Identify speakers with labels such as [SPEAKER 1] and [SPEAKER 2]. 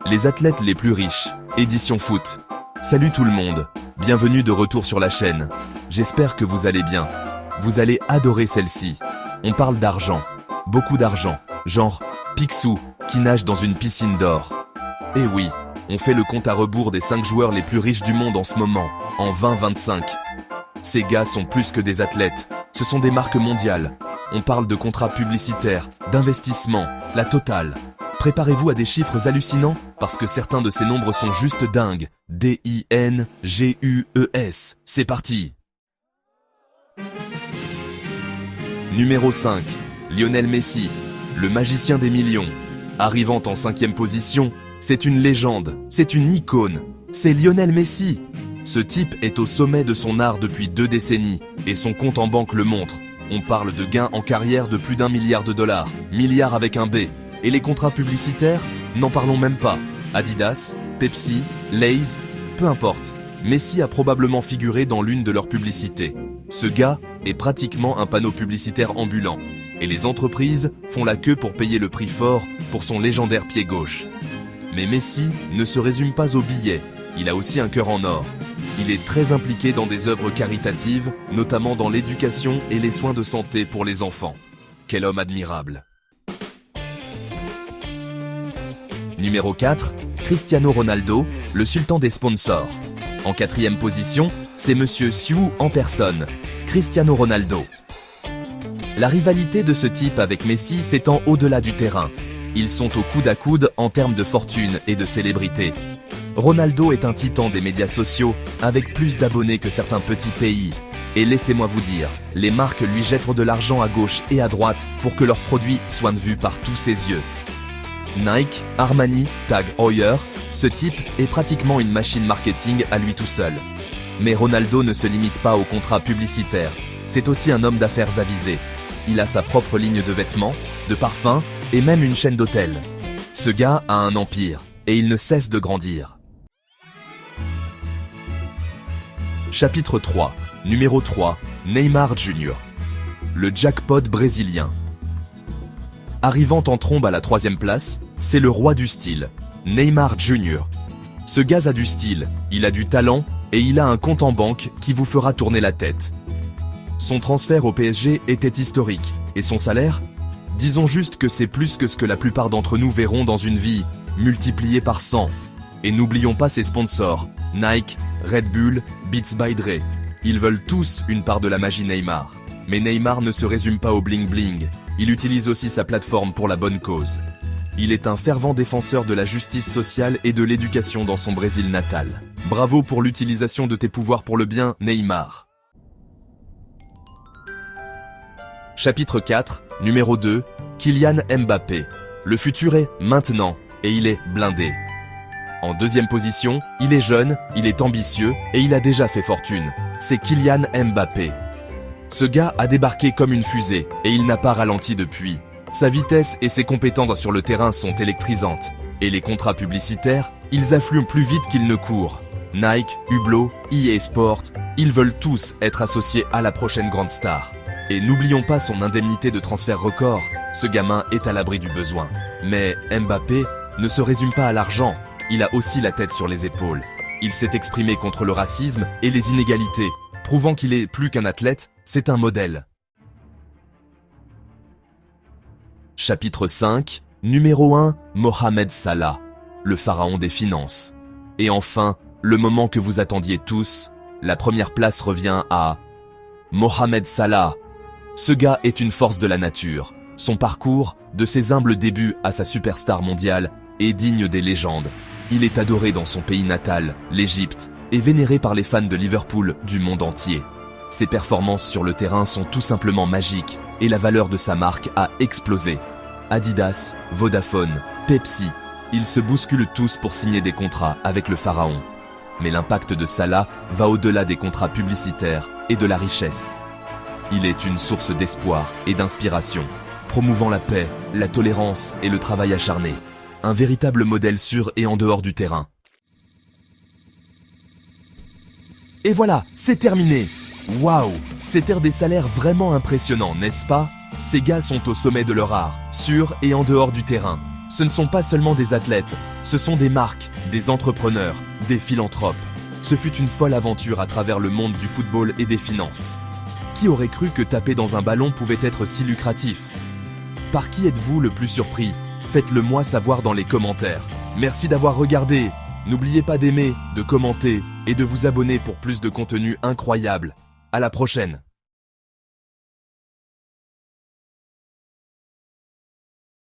[SPEAKER 1] Les athlètes les plus riches, édition foot. Salut tout le monde, bienvenue de retour sur la chaîne. J'espère que vous allez bien. Vous allez adorer celle-ci. On parle d'argent, beaucoup d'argent, genre Picsou qui nage dans une piscine d'or. Et oui, on fait le compte à rebours des 5 joueurs les plus riches du monde en ce moment, en 2025. Ces gars sont plus que des athlètes, ce sont des marques mondiales. On parle de contrats publicitaires, d'investissements, la totale. Préparez-vous à des chiffres hallucinants, parce que certains de ces nombres sont juste dingues. D-I-N-G-U-E-S. C'est parti. Numéro 5. Lionel Messi, le magicien des millions. Arrivant en 5e position, c'est une légende, c'est une icône. C'est Lionel Messi. Ce type est au sommet de son art depuis 2 décennies, et son compte en banque le montre. On parle de gains en carrière de plus d'1 milliard de dollars, milliard avec un B. Et les contrats publicitaires, n'en parlons même pas. Adidas, Pepsi, Lay's, peu importe. Messi a probablement figuré dans l'une de leurs publicités. Ce gars est pratiquement un panneau publicitaire ambulant. Et les entreprises font la queue pour payer le prix fort pour son légendaire pied gauche. Mais Messi ne se résume pas aux billets, il a aussi un cœur en or. Il est très impliqué dans des œuvres caritatives, notamment dans l'éducation et les soins de santé pour les enfants. Quel homme admirable. Numéro 4, Cristiano Ronaldo, le sultan des sponsors. En 4e position, c'est Monsieur Sioux en personne, Cristiano Ronaldo. La rivalité de ce type avec Messi s'étend au-delà du terrain. Ils sont au coude à coude en termes de fortune et de célébrité. Ronaldo est un titan des médias sociaux, avec plus d'abonnés que certains petits pays. Et laissez-moi vous dire, les marques lui jettent de l'argent à gauche et à droite pour que leurs produits soient vus par tous ses yeux. Nike, Armani, Tag Heuer, ce type est pratiquement une machine marketing à lui tout seul. Mais Ronaldo ne se limite pas aux contrats publicitaires, c'est aussi un homme d'affaires avisé. Il a sa propre ligne de vêtements, de parfums et même une chaîne d'hôtels. Ce gars a un empire et il ne cesse de grandir. Chapitre 3, numéro 3, Neymar Jr. Le jackpot brésilien. Arrivant en trombe à la 3e place, c'est le roi du style, Neymar Jr. Ce gars a du style, il a du talent et il a un compte en banque qui vous fera tourner la tête. Son transfert au PSG était historique, et son salaire? Disons juste que c'est plus que ce que la plupart d'entre nous verront dans une vie, multiplié par 100. Et n'oublions pas ses sponsors, Nike, Red Bull, Beats by Dre. Ils veulent tous une part de la magie Neymar. Mais Neymar ne se résume pas au bling bling, il utilise aussi sa plateforme pour la bonne cause. Il est un fervent défenseur de la justice sociale et de l'éducation dans son Brésil natal. Bravo pour l'utilisation de tes pouvoirs pour le bien, Neymar. Chapitre 4, numéro 2, Kylian Mbappé. Le futur est maintenant, et il est blindé. En 2e position, il est jeune, il est ambitieux, et il a déjà fait fortune. C'est Kylian Mbappé. Ce gars a débarqué comme une fusée, et il n'a pas ralenti depuis. Sa vitesse et ses compétences sur le terrain sont électrisantes. Et les contrats publicitaires, ils affluent plus vite qu'ils ne courent. Nike, Hublot, EA Sport, ils veulent tous être associés à la prochaine grande star. Et n'oublions pas son indemnité de transfert record, ce gamin est à l'abri du besoin. Mais Mbappé ne se résume pas à l'argent, il a aussi la tête sur les épaules. Il s'est exprimé contre le racisme et les inégalités, prouvant qu'il est plus qu'un athlète, c'est un modèle. Chapitre 5, numéro 1, Mohamed Salah, le pharaon des finances. Et enfin, le moment que vous attendiez tous, la première place revient à Mohamed Salah. Ce gars est une force de la nature. Son parcours, de ses humbles débuts à sa superstar mondiale, est digne des légendes. Il est adoré dans son pays natal, l'Égypte, et vénéré par les fans de Liverpool du monde entier. Ses performances sur le terrain sont tout simplement magiques, et la valeur de sa marque a explosé. Adidas, Vodafone, Pepsi, ils se bousculent tous pour signer des contrats avec le pharaon. Mais l'impact de Salah va au-delà des contrats publicitaires et de la richesse. Il est une source d'espoir et d'inspiration, promouvant la paix, la tolérance et le travail acharné. Un véritable modèle sur et en dehors du terrain. Et voilà, c'est terminé. Waouh, c'était des salaires vraiment impressionnants, n'est-ce pas? Ces gars sont au sommet de leur art, sur et en dehors du terrain. Ce ne sont pas seulement des athlètes, ce sont des marques, des entrepreneurs, des philanthropes. Ce fut une folle aventure à travers le monde du football et des finances. Qui aurait cru que taper dans un ballon pouvait être si lucratif? Par qui êtes-vous le plus surpris? Faites-le moi savoir dans les commentaires. Merci d'avoir regardé. N'oubliez pas d'aimer, de commenter et de vous abonner pour plus de contenu incroyable. À la prochaine.